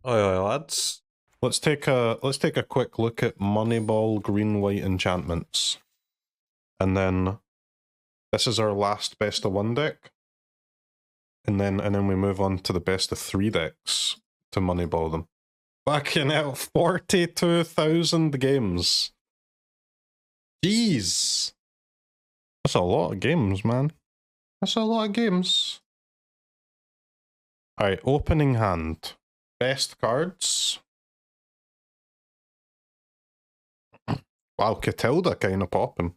Oi, lads. Let's take a quick look at Moneyball green white enchantments. And then this is our last best of one deck. And then we move on to the best of three decks to Moneyball them. Fucking hell, 42,000 games. Jeez. That's a lot of games, man. That's a lot of games. Alright, opening hand. Best cards. Wow, Katilda kind of popping.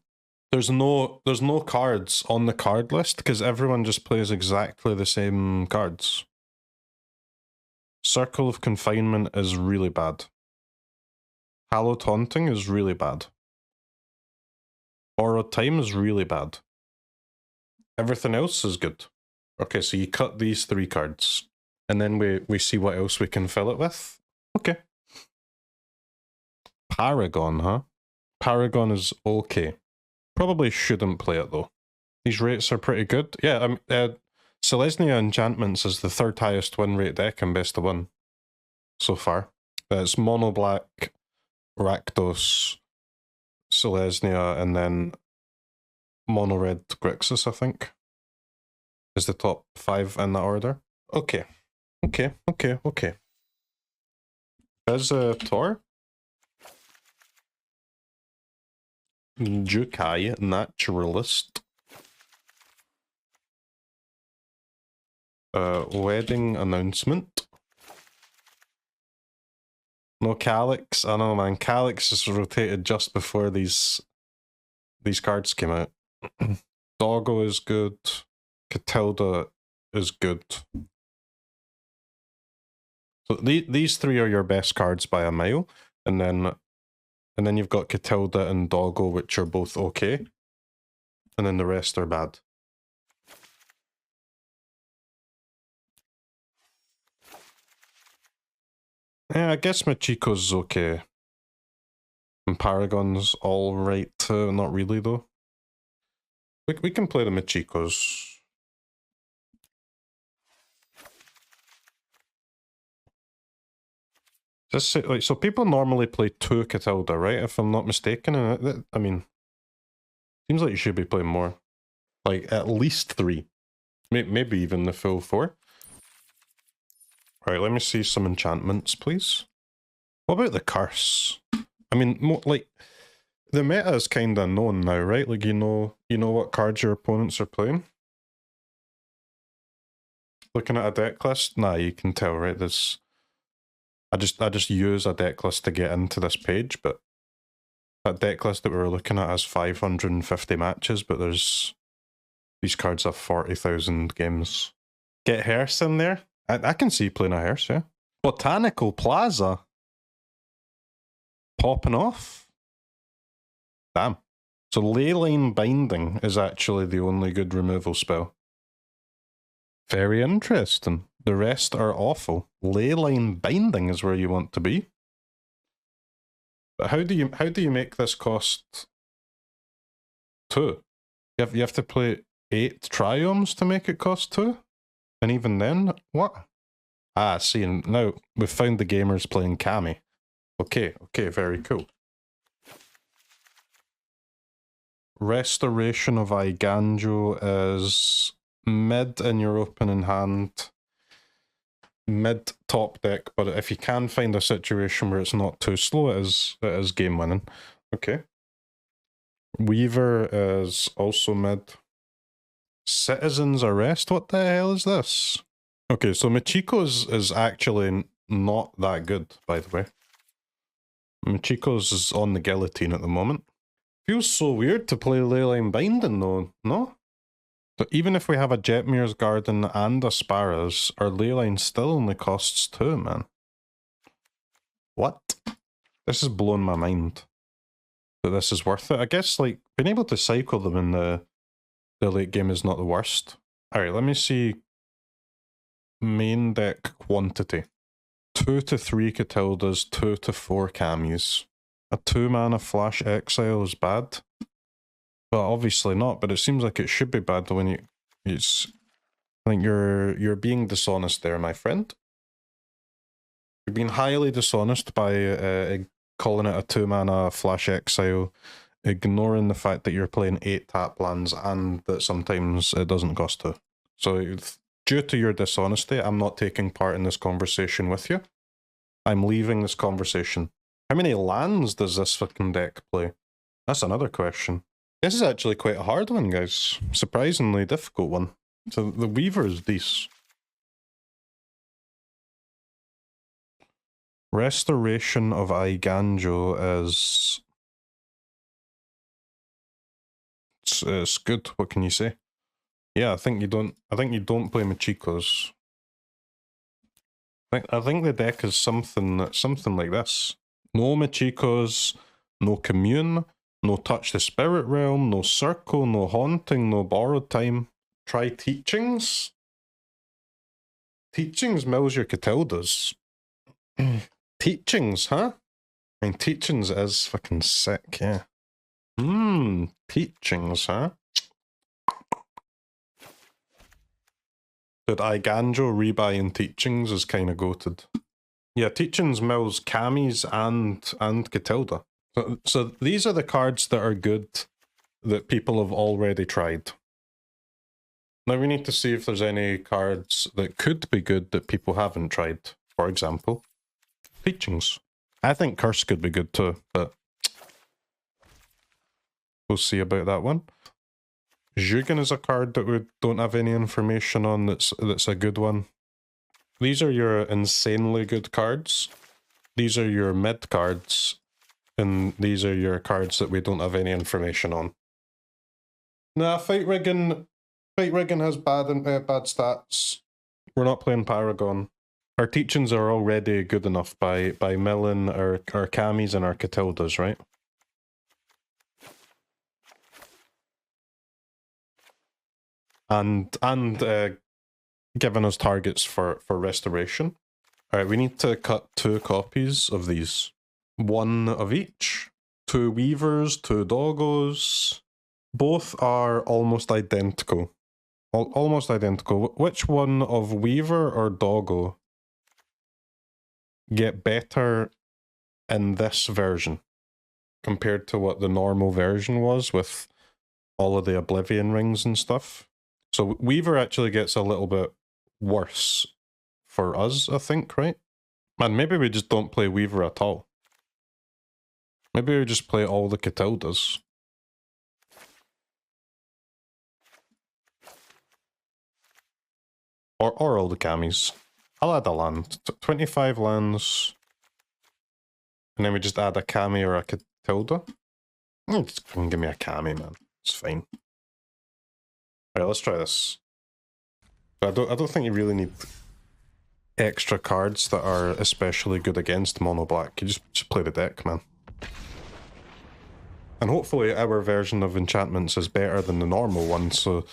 There's no cards on the card list because everyone just plays exactly the same cards. Circle of Confinement is really bad. Hallowed Haunting is really bad. Borrowed Time is really bad. Everything else is good. Okay, so you cut these three cards. And then we see what else we can fill it with. Okay. Paragon, huh? Paragon is okay. Probably shouldn't play it though. These rates are pretty good. Yeah, Selesnya Enchantments is the third highest win rate deck in best of one so far. It's mono black, Rakdos, Selesnya, and then mono red Grixis, I think, is the top 5 in that order. Okay. There's a Tor. Jukai Naturalist. Wedding Announcement. No Calyx. I know, man. Calyx is rotated just before these cards came out. Doggo is good. Katilda is good. So these three are your best cards by a mile, and then you've got Katilda and Doggo, which are both okay, and then the rest are bad. Yeah, I guess Michiko's okay. And Paragon's alright too, not really though. We can play the Michikos. Just say, like, so people normally play 2 Katilda, right? If I'm not mistaken, and I mean, seems like you should be playing more, like at least 3, maybe even the full 4. All right, let me see some enchantments, please. What about the curse? I mean, like the meta is kind of known now, right? Like you know what cards your opponents are playing. Looking at a deck list, nah, you can tell, right? This. I just use a deck list to get into this page, but that deck list that we were looking at has 550 matches, but these cards have 40,000 games. Get Hearse in there? I can see playing a Hearse, yeah. Botanical Plaza? Popping off? Damn. So Leyline Binding is actually the only good removal spell. Very interesting. The rest are awful. Leyline Binding is where you want to be. But how do you make this cost 2? You have to play 8 Triomes to make it cost 2? And even then, what? Ah, see, now we've found the gamers playing Kami. Okay, very cool. Restoration of Eiganjo is mid in your opening hand. Mid top deck, but if you can find a situation where it's not too slow, it is game winning. Okay. Weaver is also mid. Citizen's Arrest, what the hell is this? Okay, so Michiko's is actually not that good, by the way. Michiko's is on the guillotine at the moment. Feels so weird to play Leyline Binding though, no? But even if we have a Jetmir's Garden and a Spara's, our Leyline still only costs 2, man. What? This has blown my mind that this is worth it. I guess, like, being able to cycle them in the late game is not the worst. Alright, let me see main deck quantity. 2 to 3 Katildas, 2 to 4 Kamis. A 2-mana Flash Exile is bad. Well, obviously not, but it seems like it should be bad when I think you're being dishonest there, my friend. You've been highly dishonest by calling it a 2-mana flash exile, ignoring the fact that you're playing 8 tap lands and that sometimes it doesn't cost 2. So, due to your dishonesty, I'm not taking part in this conversation with you. I'm leaving this conversation. How many lands does this fucking deck play? That's another question. This is actually quite a hard one, guys. Surprisingly difficult one. So the Weaver's these. Restoration of Eiganjo is... It's good, what can you say? Yeah, I think you don't play Machikos. I think the deck is something like this. No Machikos, no Commune, no Touch the Spirit Realm, no Circle, no Haunting, no Borrowed Time. Try Teachings? Teachings mills your Katildas. Teachings, huh? I mean, Teachings is fucking sick, yeah. Teachings, huh? Did Eiganjo rebuy in Teachings is kind of goated. Yeah, Teachings mills Kamis and Katilda. So these are the cards that are good that people have already tried. Now we need to see if there's any cards that could be good that people haven't tried. For example, Teachings. I think Curse could be good too, but we'll see about that one. Jukai is a card that we don't have any information on that's a good one. These are your insanely good cards. These are your mid cards. And these are your cards that we don't have any information on. Nah, Fight Rigging has bad stats. We're not playing Paragon. Our Teachings are already good enough by milling our Kamis and our Katildas, right? And giving us targets for restoration. Alright, we need to cut 2 copies of these. 1 of each. 2 Weavers, 2 Doggos. Both are almost identical. Almost identical. Which one of Weaver or Doggo get better in this version compared to what the normal version was with all of the Oblivion rings and stuff? So Weaver actually gets a little bit worse for us, I think, right? Man, maybe we just don't play Weaver at all. Maybe we just play all the Katildas. Or all the Kamis. I'll add a land. 25 lands. And then we just add a Kami or a Katilda. Just give me a Kami, man. It's fine. Alright, let's try this. I don't think you really need extra cards that are especially good against mono black. You just play the deck, man. And hopefully our version of enchantments is better than the normal one, so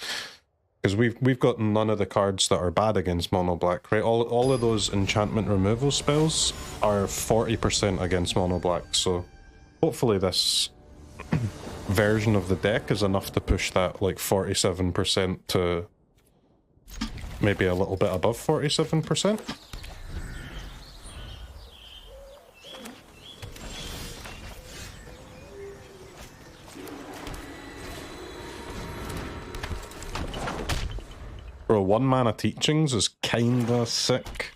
because we've got none of the cards that are bad against mono black, right? All of those enchantment removal spells are 40% against mono black, so hopefully this version of the deck is enough to push that like 47% to maybe a little bit above 47%. Bro, 1 mana Teachings is kinda sick.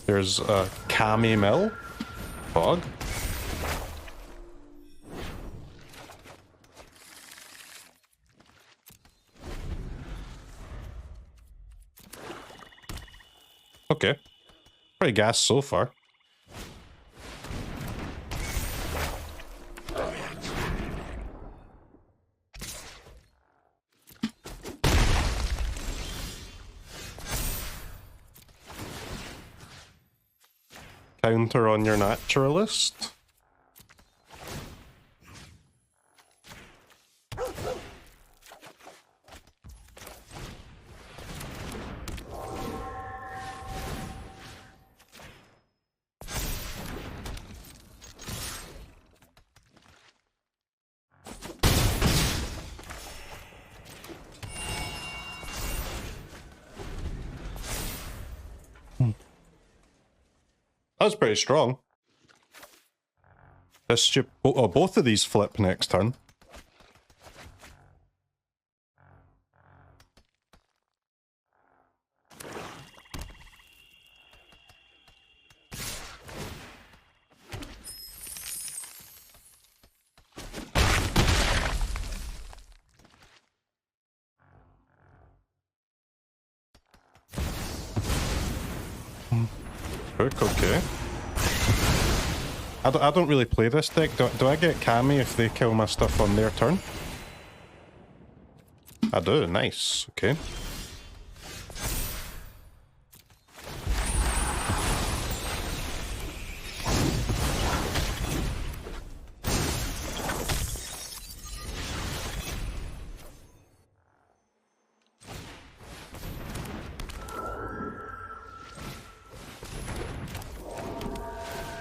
There's a Kami mill. Fog. Okay. Pretty gas so far. Counter on your Naturalist. That's pretty strong. This oh, both of these flip next turn. Okay. I don't really play this deck. Do I get Kami if they kill my stuff on their turn? I do. Nice. Okay.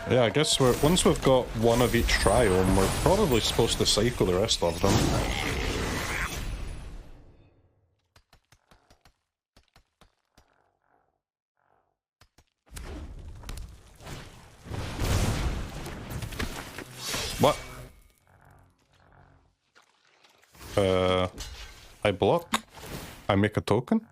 Yeah, I guess once we've got one of each triome, we're probably supposed to cycle the rest of them. What? I block. I make a token.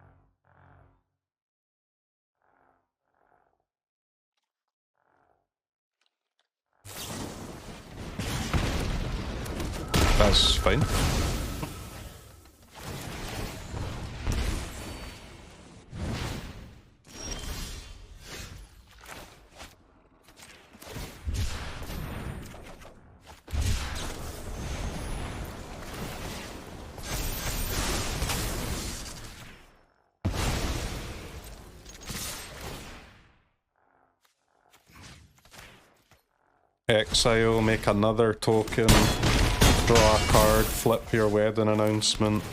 That's fine. Exile, make another token, draw a card, flip your wedding announcement.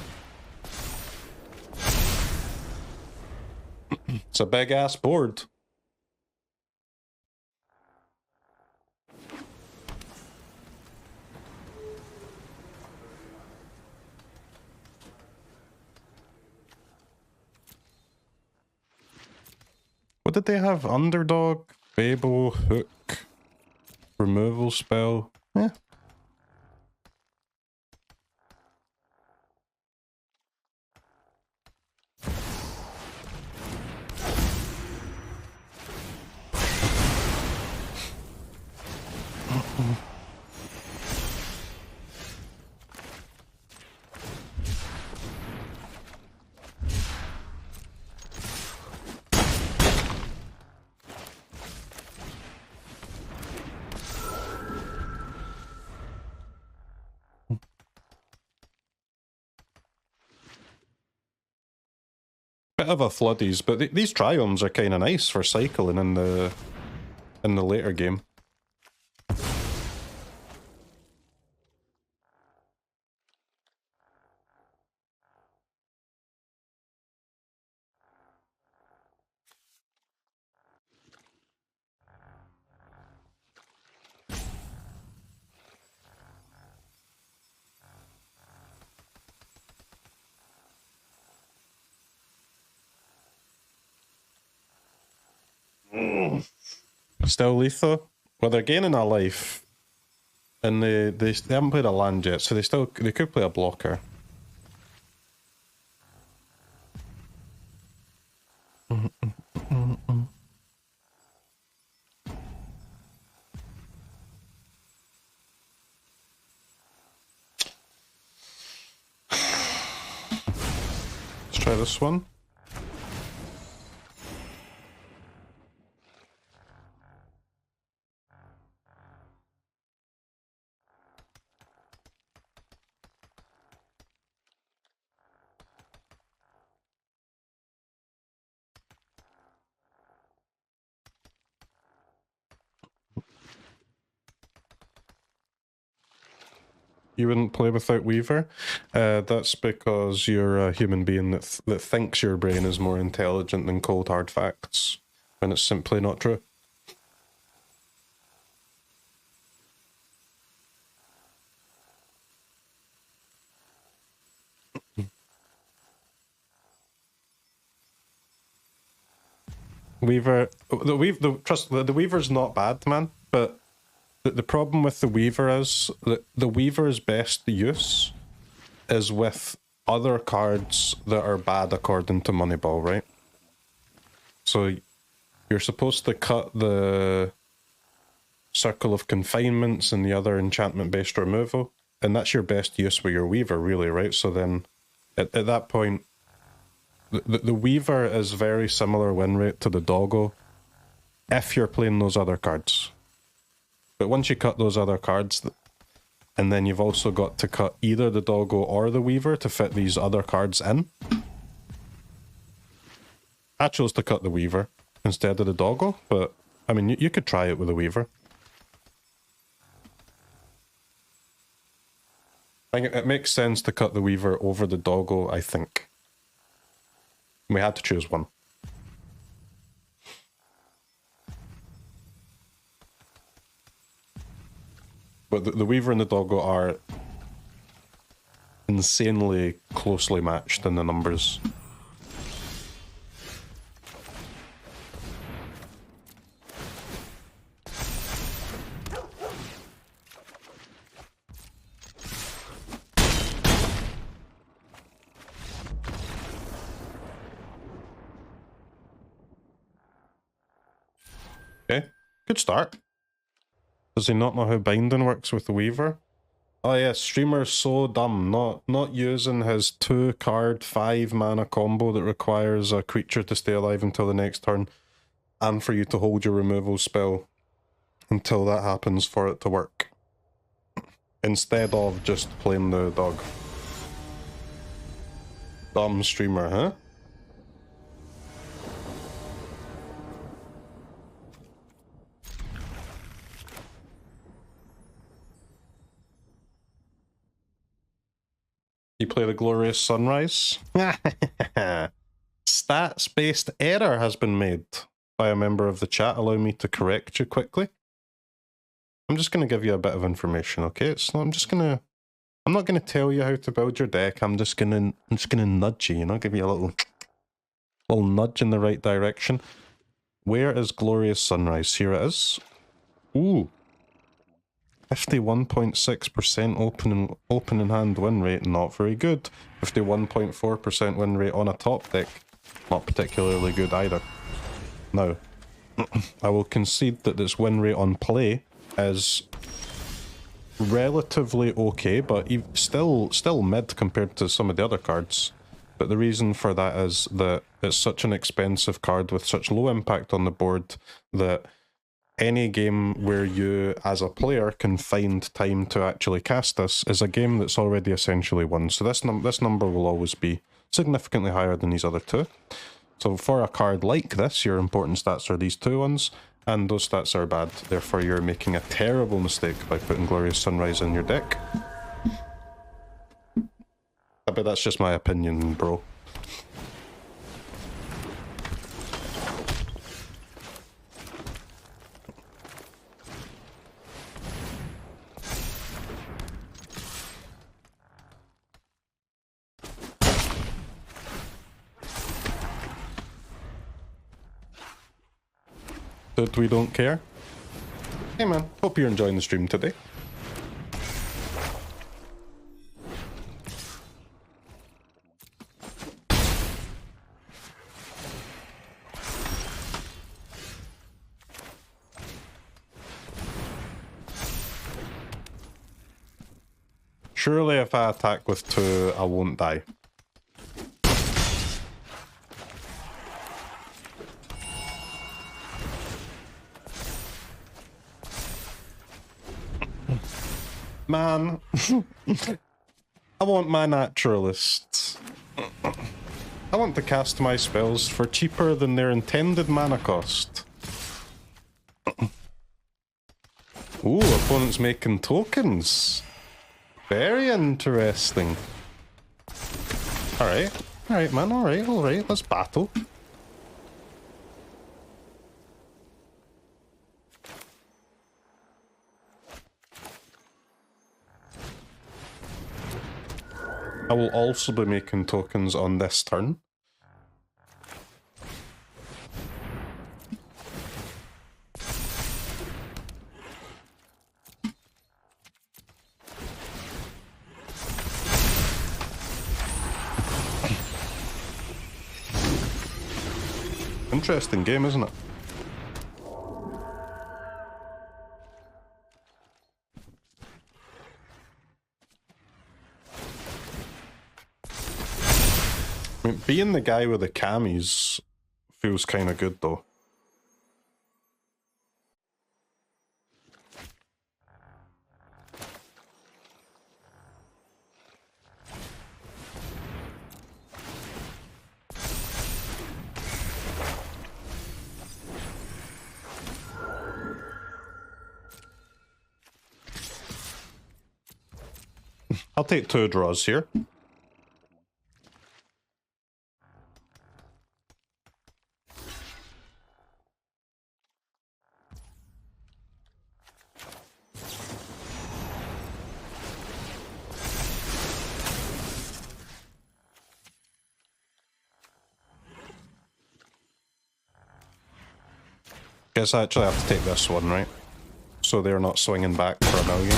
It's a big ass board. What did they have? Underdog, Babel, Hook, removal spell. Yeah. Bit of a floodies, but these triomes are kind of nice for cycling in the later game. Still lethal. Well, they're gaining a life, and they haven't played a land yet, so they could play a blocker. Let's try this one. You wouldn't play without Weaver? That's because you're a human being that thinks your brain is more intelligent than cold hard facts, when it's simply not true. Weaver, the Weaver's not bad, man, but the problem with the Weaver is that the Weaver's best use is with other cards that are bad according to Moneyball, right? So you're supposed to cut the Circle of Confinements and the other enchantment-based removal, and that's your best use with your Weaver, really, right? So then, at that point, the Weaver is very similar win rate to the Doggo if you're playing those other cards. But once you cut those other cards, and then you've also got to cut either the Doggo or the Weaver to fit these other cards in. I chose to cut the Weaver instead of the Doggo, but I mean, you could try it with the Weaver. I think it makes sense to cut the Weaver over the Doggo, I think. We had to choose one. But the Weaver and the Doggo are insanely closely matched in the numbers. Okay, good start. Does he not know how binding works with the Weaver? Oh yeah, streamer's so dumb, not using his 2-card 5-mana combo that requires a creature to stay alive until the next turn, and for you to hold your removal spell until that happens for it to work. Instead of just playing the dog. Dumb streamer, huh? You play the Glorious Sunrise? Stats-based error has been made by a member of the chat. Allow me to correct you quickly. I'm just going to give you a bit of information, okay? I'm not going to tell you how to build your deck. I'm just going to nudge you, give you a little nudge in the right direction. Where is Glorious Sunrise? Here it is. Ooh. 51.6% opening hand win rate, not very good. 51.4% win rate on a top deck, not particularly good either. Now, I will concede that this win rate on play is relatively okay, but still mid compared to some of the other cards. But the reason for that is that it's such an expensive card with such low impact on the board that any game where you, as a player, can find time to actually cast this is a game that's already essentially won. So this number will always be significantly higher than these other two. So for a card like this, your important stats are these two ones, and those stats are bad. Therefore, you're making a terrible mistake by putting Glorious Sunrise in your deck. But that's just my opinion, bro. That we don't care. Hey man, hope you're enjoying the stream today. Surely if I attack with 2, I won't die. Man, I want my Naturalist. I want to cast my spells for cheaper than their intended mana cost. Ooh, opponent's making tokens. Very interesting. Alright, man, alright, let's battle. I will also be making tokens on this turn. interesting game, isn't it? I mean, being the guy with the Kamis feels kind of good, though. I'll take 2 draws here. Guess I actually have to take this one, right? So they're not swinging back for a million.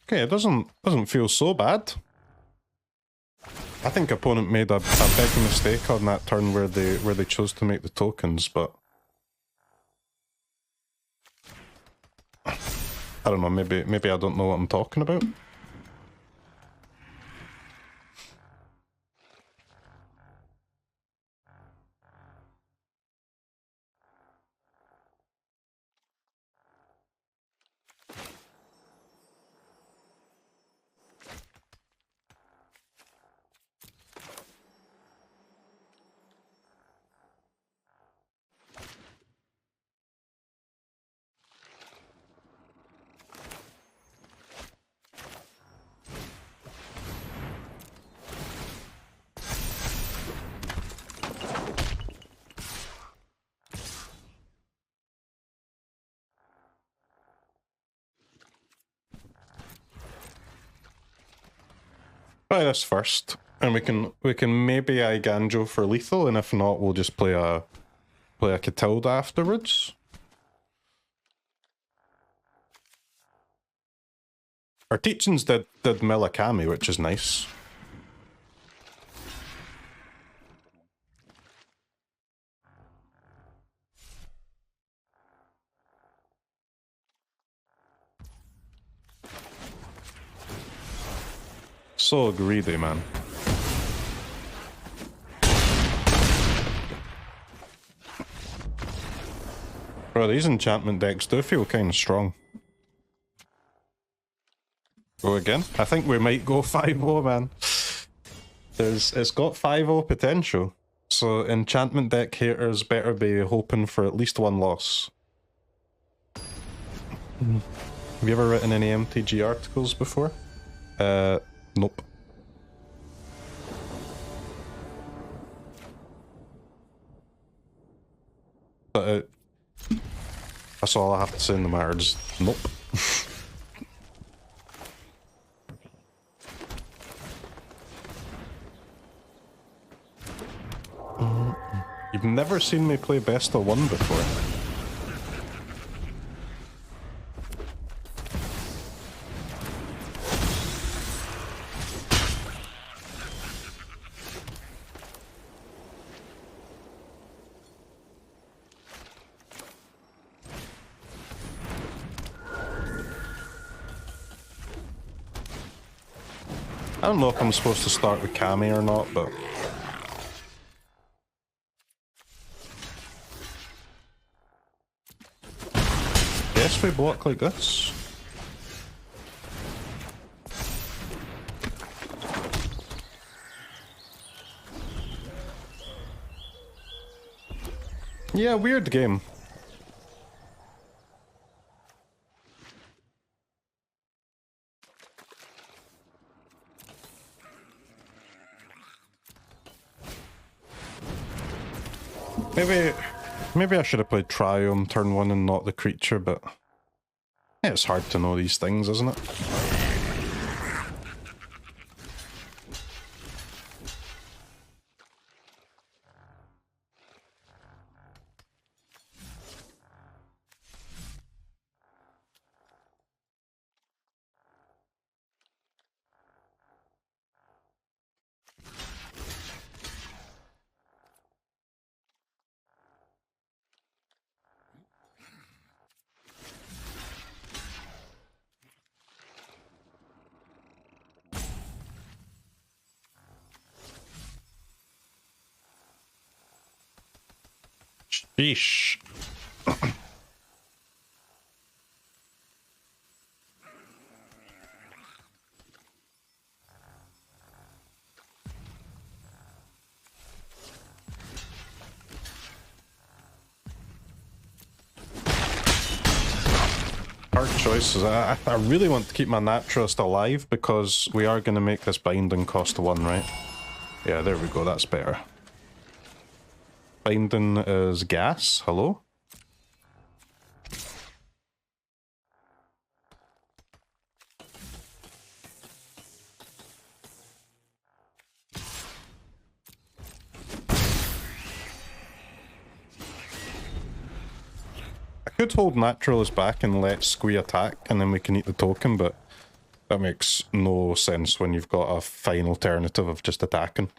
Okay, it doesn't feel so bad. I think opponent made a big mistake on that turn where they chose to make the tokens, but I don't know, maybe I don't know what I'm talking about. Try this first, and we can maybe Eiganjo for lethal, and if not, we'll just play a Katilda afterwards. Our teachings did mill a Kami, which is nice. So greedy, man. Bro, these enchantment decks do feel kind of strong. Go again? I think we might go 5-0, man. It's got 5-0 potential. So enchantment deck haters better be hoping for at least 1 loss. Have you ever written any MTG articles before? Nope. But that's all I have to say in the matter, just nope. You've never seen me play best of 1 before. I don't know if I'm supposed to start with Kami or not, but... Yes, we block like this. Yeah, weird game. Maybe I should have played Triumph turn 1 and not the creature, but yeah, it's hard to know these things, isn't it? Yeesh. Hard choices. I really want to keep my Naturalist alive because we are going to make this binding cost 1, right? Yeah, there we go. That's better. Binding is gas. Hello? I could hold Naturalist back and let Squee attack, and then we can eat the token, but that makes no sense when you've got a fine alternative of just attacking.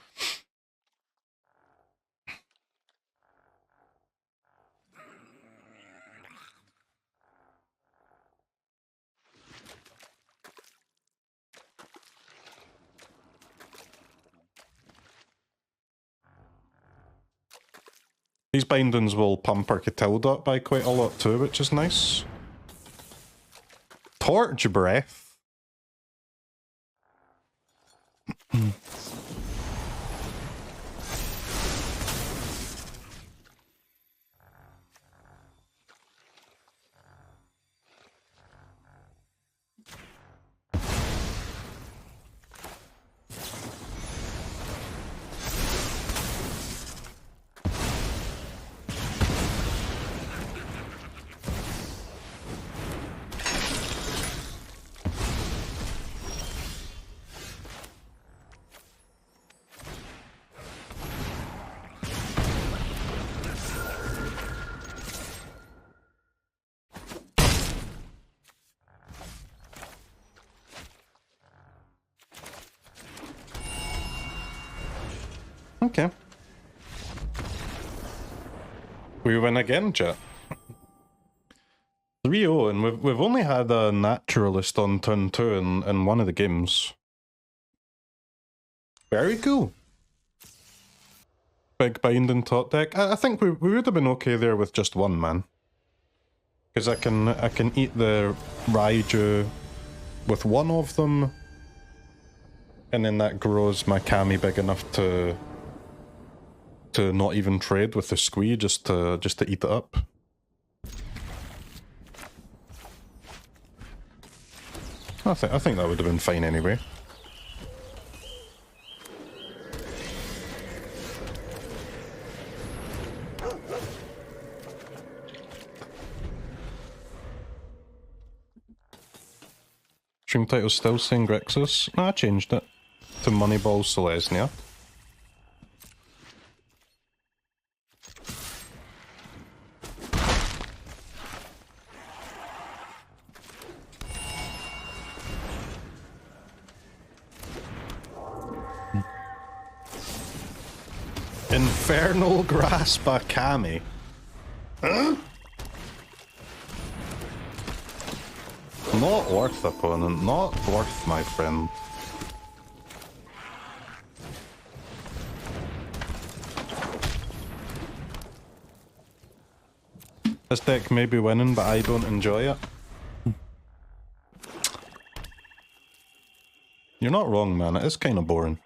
These bindings will pump our Katilda up by quite a lot too, which is nice. Torch Breath. Okay. We win again, chat. 3-0, and we've only had a Naturalist on turn 2 in one of the games. Very cool. Big binding top deck. I think we would have been okay there with just one, man. Because I can eat the Raiju with one of them, and then that grows my Kami big enough to not even trade with the Squee, just to eat it up. I think that would have been fine anyway. Stream title still saying Grixis? No, I changed it to MONEYBALL Selesnya. Infernal Grasp by Kami. Huh? Not worth, opponent. Not worth, my friend. This deck may be winning, but I don't enjoy it. You're not wrong, man. It is kind of boring.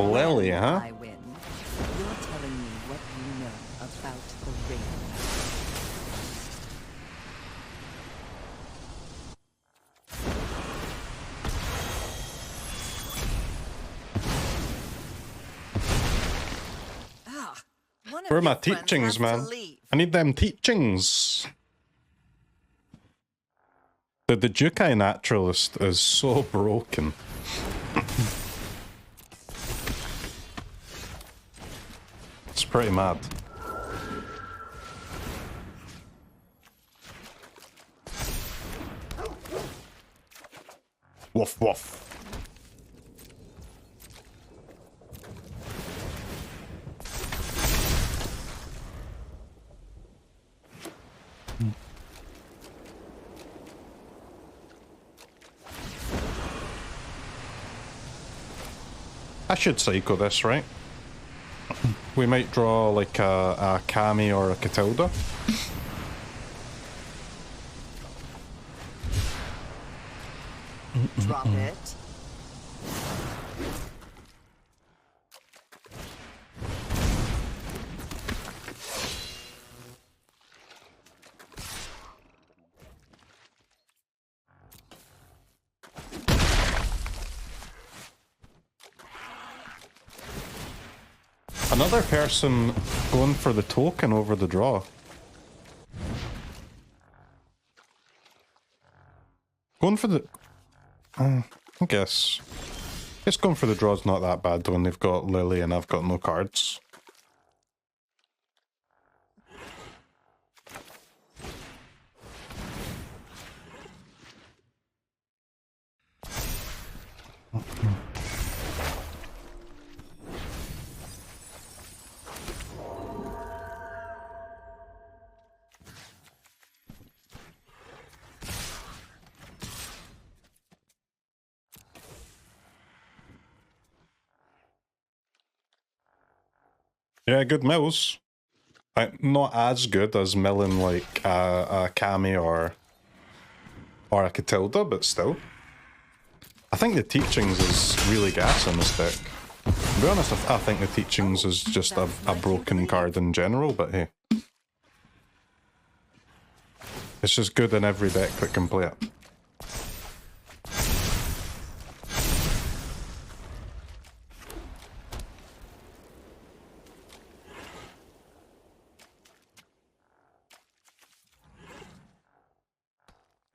Lily, huh? I win. You're telling me what you know about the ring. One of Where are my your friends teachings, has to man? leave. I need them teachings. The Jukai Naturalist is so broken. It's pretty mad. Woof woof. I should cycle this, right? We might draw like a Kami or a Katilda. Drop it. Another person going for the token over the draw. Going for the... I guess. Just going for the draw is not that bad when they've got Lily and I've got no cards. Yeah, good mills. Not as good as milling like a Kami or a Katilda, but still. I think the teachings is really gas in this deck. To be honest, I think the teachings is just a broken card in general, but hey. It's just good in every deck that can play it.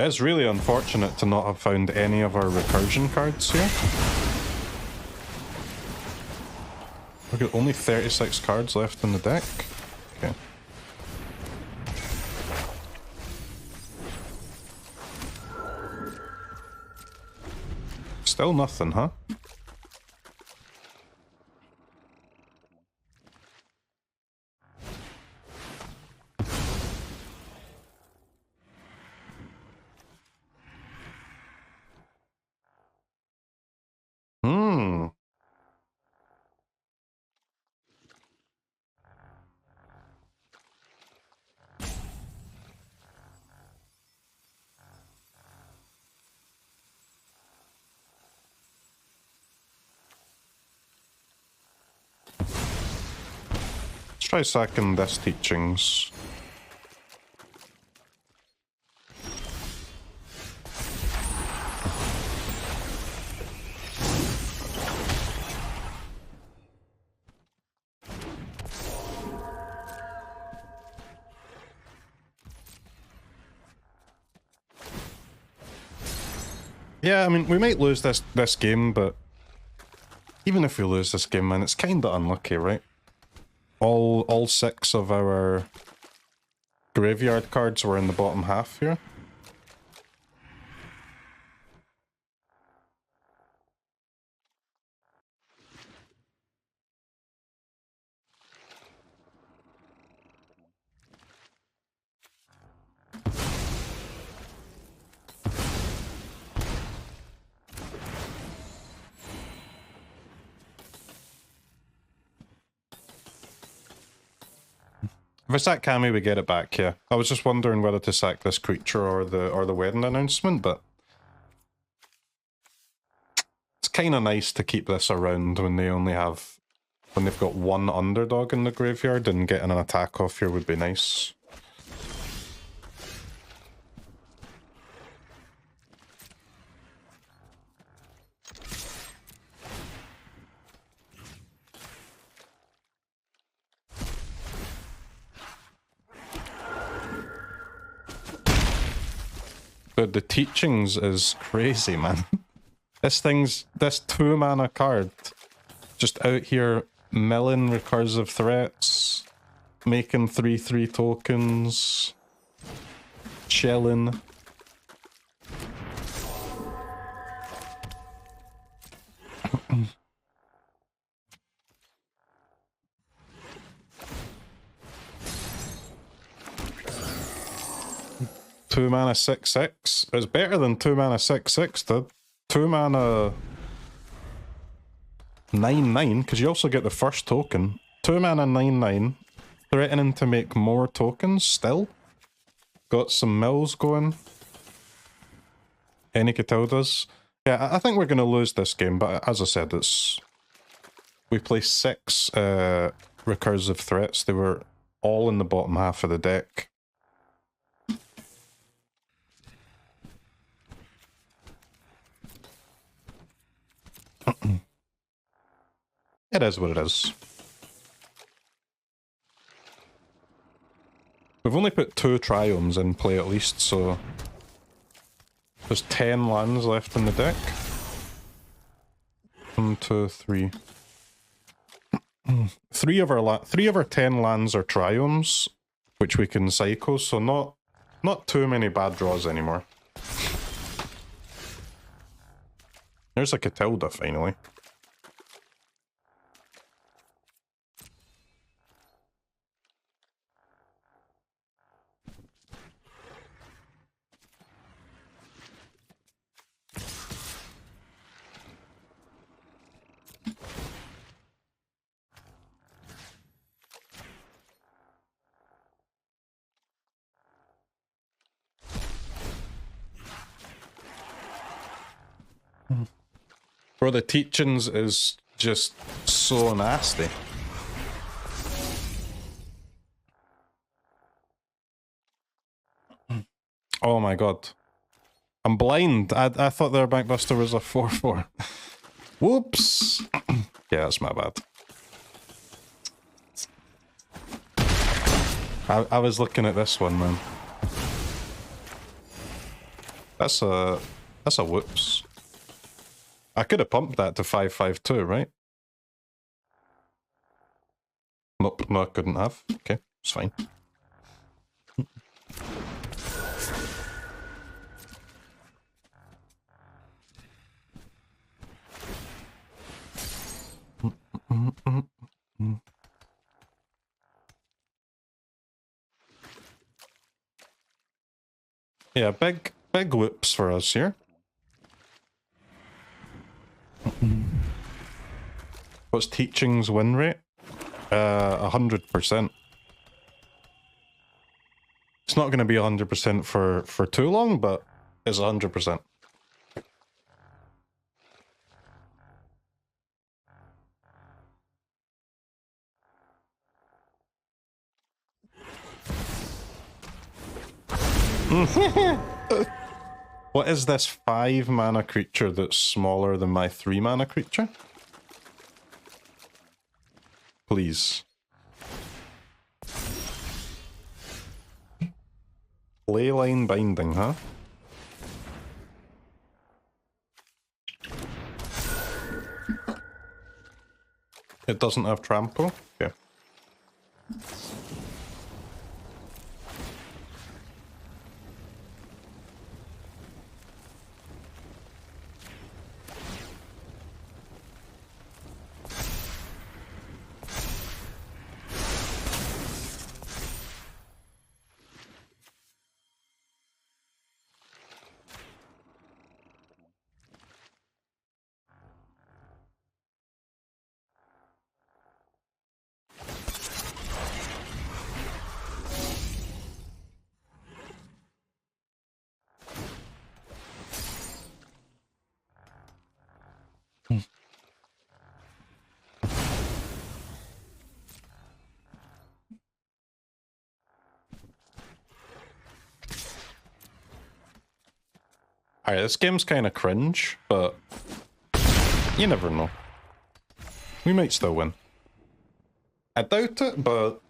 It's really unfortunate to not have found any of our recursion cards here. We've got only 36 cards left in the deck. Okay. Still nothing, huh? Try sacking this teachings. Yeah, I mean, we might lose this game, but even if we lose this game, man, it's kind of unlucky, right? All 6 of our graveyard cards were in the bottom half here. If I sack Kami, we get it back, yeah. I was just wondering whether to sack this creature or the wedding announcement, but it's kind of nice to keep this around when they've got one underdog in the graveyard, and getting an attack off here would be nice. But the teachings is crazy, man. This 2-mana card, just out here milling recursive threats, making 3/3 tokens, chilling. Two mana 6/6. It's better than 2 mana 6/6, dude. 2 mana 9/9, because you also get the first token. 2 mana 9/9, threatening to make more tokens still. Got some mills going. Any Katildas. Yeah, I think we're going to lose this game, but as I said, we play 6 recursive threats. They were all in the bottom half of the deck. It is what it is. We've only put 2 triomes in play at least, so there's 10 lands left in the deck. 1, 2, 3. 3 of our 10 lands are triomes, which we can cycle, so not too many bad draws anymore. There's a Katilda finally. Bro, the teachings is just so nasty. Oh my god. I'm blind. I thought their backbuster was a 4/4. Whoops. Yeah, that's my bad. I was looking at this one, man. That's a whoops. I could have pumped that to 5/5/2, right? Nope, no, I couldn't have. Okay, it's fine. Yeah, big whoops for us here. What's teaching's win rate? 100%. It's not going to be 100% for too long, but it's 100%. What is this 5 mana creature that's smaller than my 3 mana creature? Please. Leyline Binding, huh? It doesn't have trample? Okay. Alright, this game's kind of cringe, but you never know. We might still win. I doubt it, but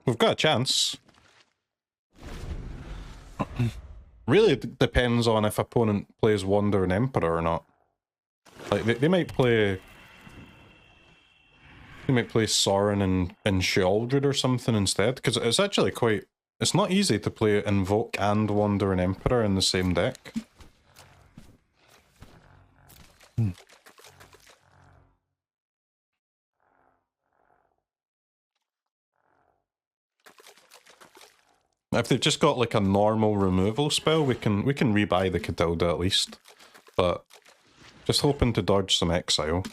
we've got a chance. Really depends on if opponent plays Wandering Emperor or not. Like, they might play... They might play Sorin and Sheoldred or something instead, because it's actually quite... It's not easy to play Invoke and Wandering Emperor in the same deck. If they've just got like a normal removal spell, we can rebuy the Katilda at least. But just hoping to dodge some exile.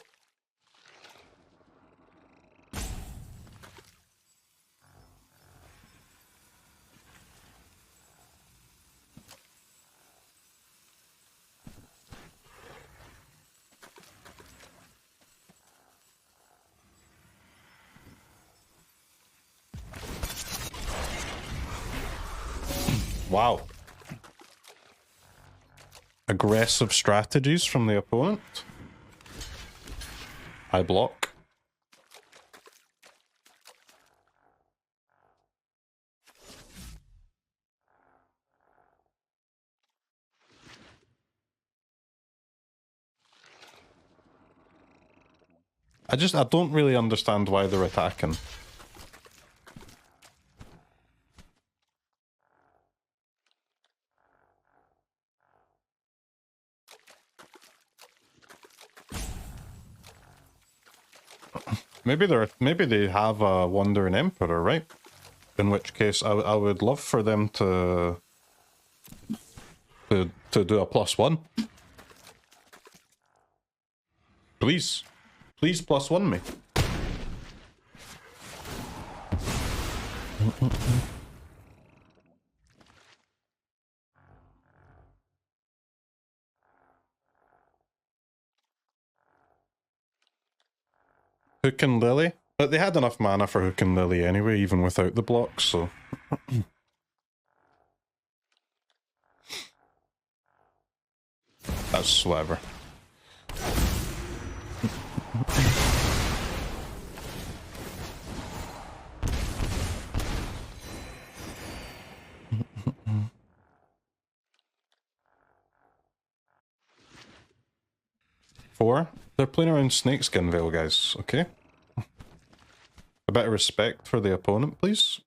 Wow. Aggressive strategies from the opponent. I block. I don't really understand why they're attacking. Maybe they have a Wandering Emperor, right? In which case, I would love for them to do a +1. Please, please +1 me. Hook and Lily? But they had enough mana for Hook and Lily anyway, even without the blocks, so... That's whatever. Four? They're playing around Snakeskin Veil, guys, okay? A bit of respect for the opponent, please.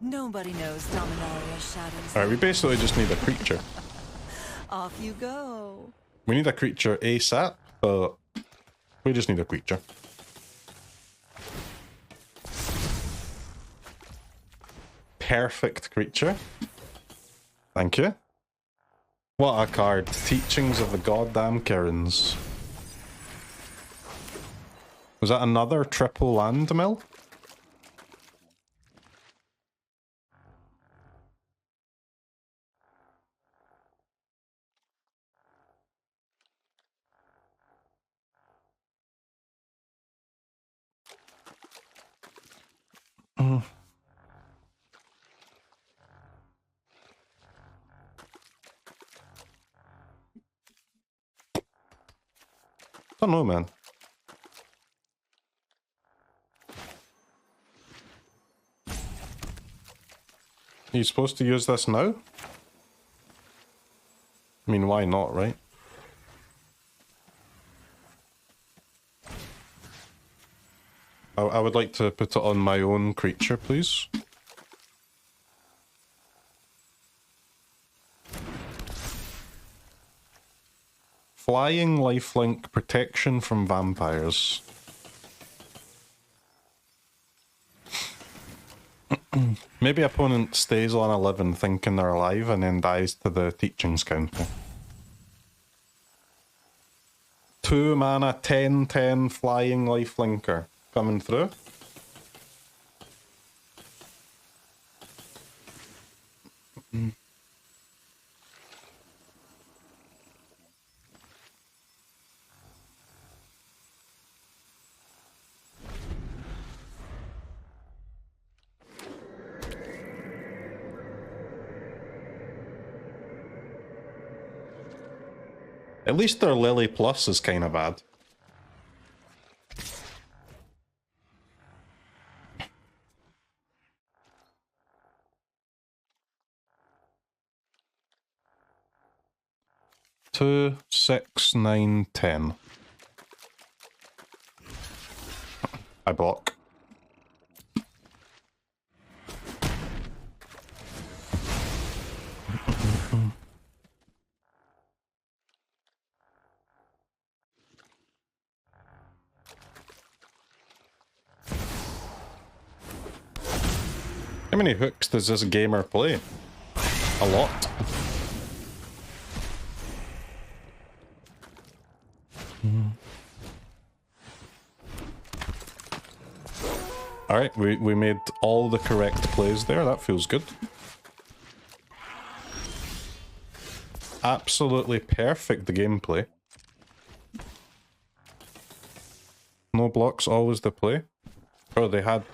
Nobody knows Dominaria's shadows. Alright, we basically just need a creature. Off you go. We need a creature ASAP, but we just need a creature. Perfect creature. Thank you. What a card. Teachings of the goddamn Kirins. Was that another triple land mill? Don't know, man. Are you supposed to use this now? I mean, why not, right? I would like to put it on my own creature, please. Flying, lifelink, protection from vampires. Maybe opponent stays on 11 thinking they're alive and then dies to the teachings counter. 2 mana, 10/10 flying lifelinker coming through. At least their Lily Plus is kind of bad. 2, 6, 9, 10. I block. How many hooks does this gamer play? A lot. Alright, we made all the correct plays there. That feels good. Absolutely perfect, the gameplay. No blocks, always the play. Oh, they had...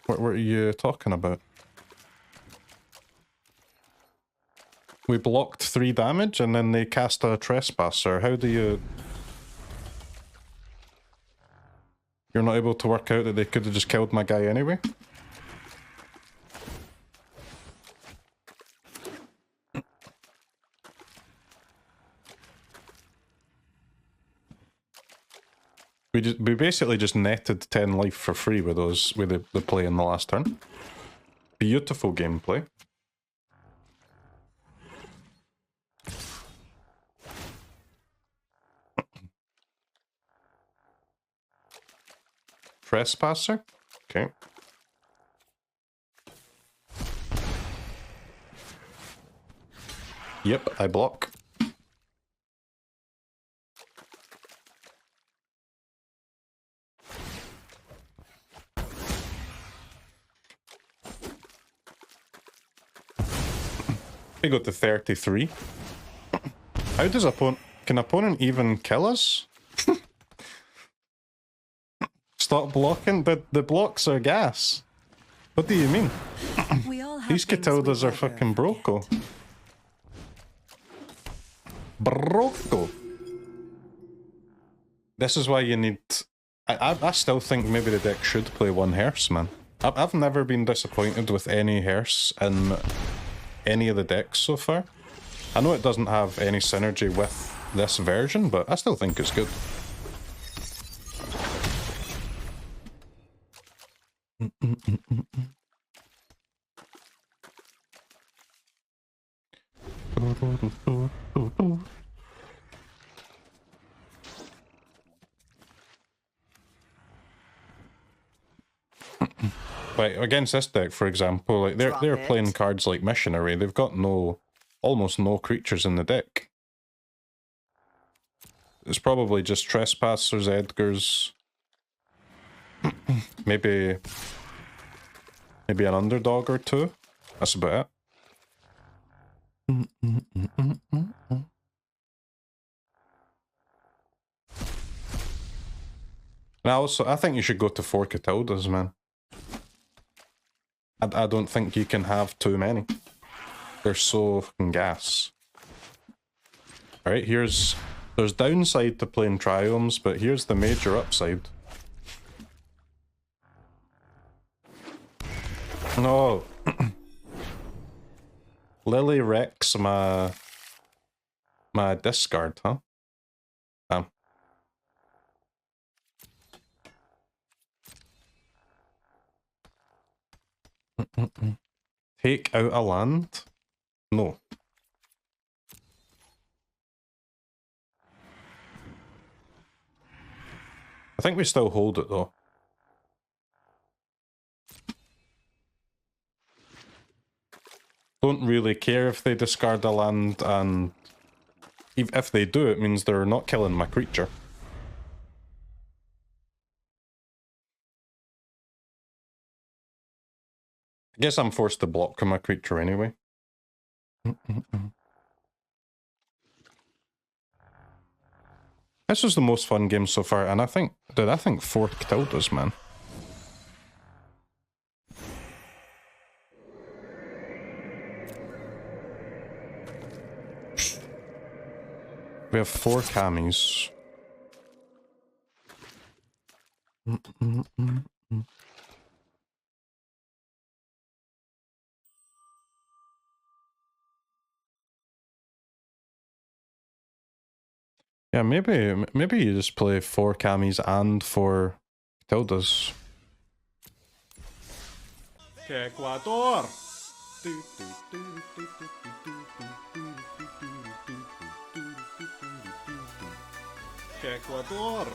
What were you talking about? We blocked 3 damage and then they cast a trespasser. How do you... You're not able to work out that they could have just killed my guy anyway? We basically just netted 10 life for free with those with the play in the last turn. Beautiful gameplay. Trespasser? Okay. Yep, I block. We go to 33. How does can opponent even kill us? Stop blocking, but the blocks are gas. What do you mean? These Katildas are fucking broco. Broco. This is why you need... I still think maybe the deck should play 1 Hearse, man. I've never been disappointed with any Hearse in any of the decks so far. I know it doesn't have any synergy with this version, but I still think it's good. Like against this deck, for example, like they're playing cards like Missionary. They've got almost no creatures in the deck. It's probably just Trespassers, Edgars, maybe an underdog or 2. That's about it. And I think you should go to 4 Katildas, man. I don't think you can have too many. They're so fucking gas. Alright, there's downside to playing Triomes, but here's the major upside. No. Lily wrecks my discard, huh? Damn. Take out a land? No. I think we still hold it though. Don't really care if they discard a land, and if they do, it means they're not killing my creature. I guess I'm forced to block my creature anyway. This was the most fun game so far, and I think 4 Katildas, man. We have 4 Kamis. Yeah, maybe you just play 4 Kamis and 4 Katildas. Ecuador! Ecuador!